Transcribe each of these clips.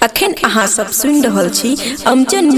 अखन अहाँ सब सुन रहल छी अमजन।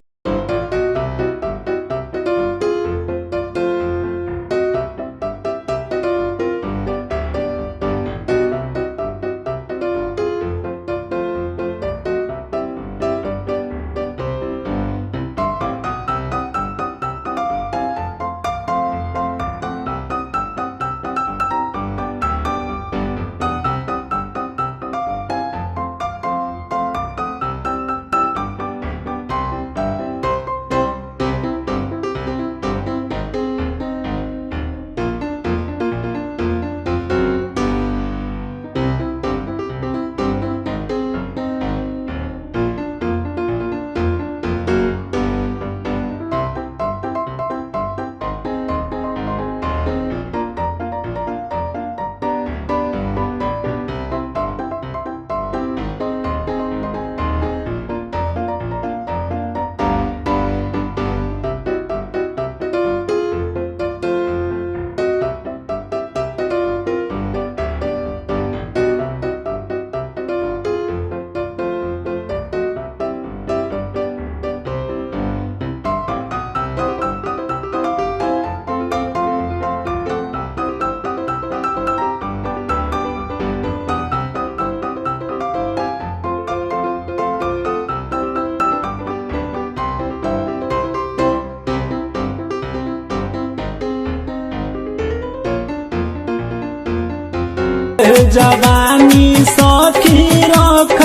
जवानी सखी रख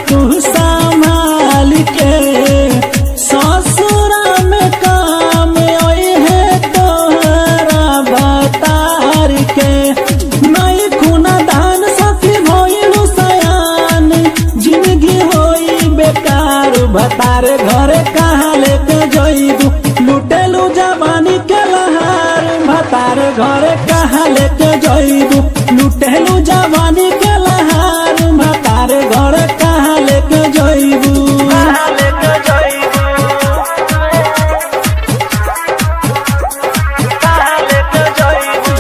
तू संभाल के, ससुरा में काम है तोहरा बतार के। नहीं खुना दान सखी भइलु सयान, जिंदगी होई बेकार। भतार घरे कहाँ लेके जइबू, लुटेलू जवानी के लहार। भतार घरे कहाँ लेके जइबू, लुटेलू जवानी के लहार। भतार घर कहाँ लेके जइबू, कहाँ लेके जइबू, कहाँ लेके जइबू।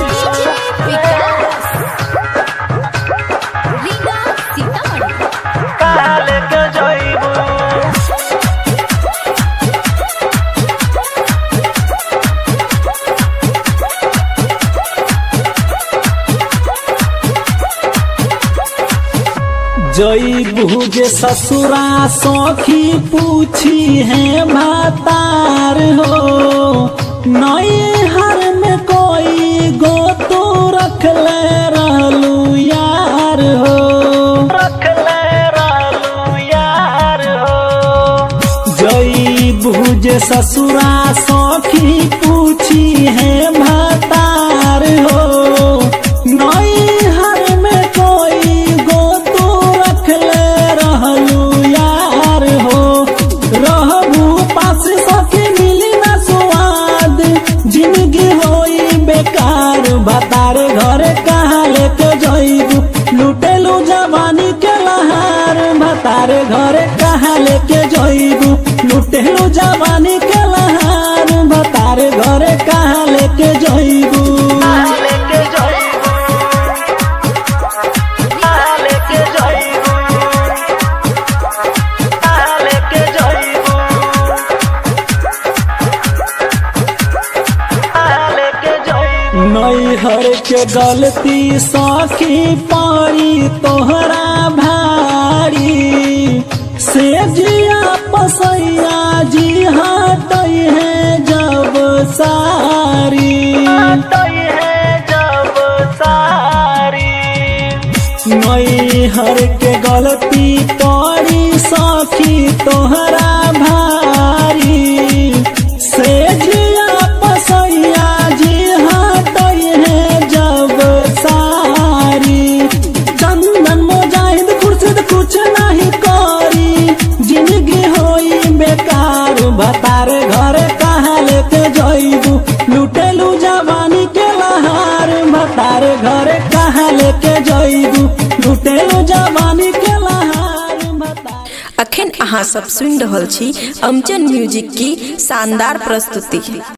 कहाँ लेके जइबू, जइबू जे ससुरा सखी पूछी है भतार हो। नई हर में कोई गो तो रख ले रहलू यार हो, रख ले रहलू यार हो। जइबू जे ससुरा सखी पूछी है भतार हो। नई हर में कोई गो भतार घरे कहाँ लेके जइबू, लुटेलू जवानी के लहार। भतार घरे कहाँ लेके जइबू, लुटेलू जवानी के लहार। भतार घरे कहाँ लेके जइबू, कहाँ लेके जइबू, कहाँ लेके जइबू, कहाँ लेके जइबू, कहाँ लेके जइबू। नैहर के गलती सखी पारी तोहरा भारी, से जिया पसैया जी हटई है जब सारी, हटई है जब सारी। नैहर के गलती पारी सखी तोहरा भारी, से जिया पसैया जी कुछ नहीं करी, जिंदगी होई बेकार। भतार घरे कहाँ लेके जइबू, लुटेलू जवानी के लहार। भतार घरे कहाँ लेके जइबू, लुटेलू जवानी के लहार। अखन अहाँ सब सुन रहल छी अमजन म्यूजिक की शानदार प्रस्तुति।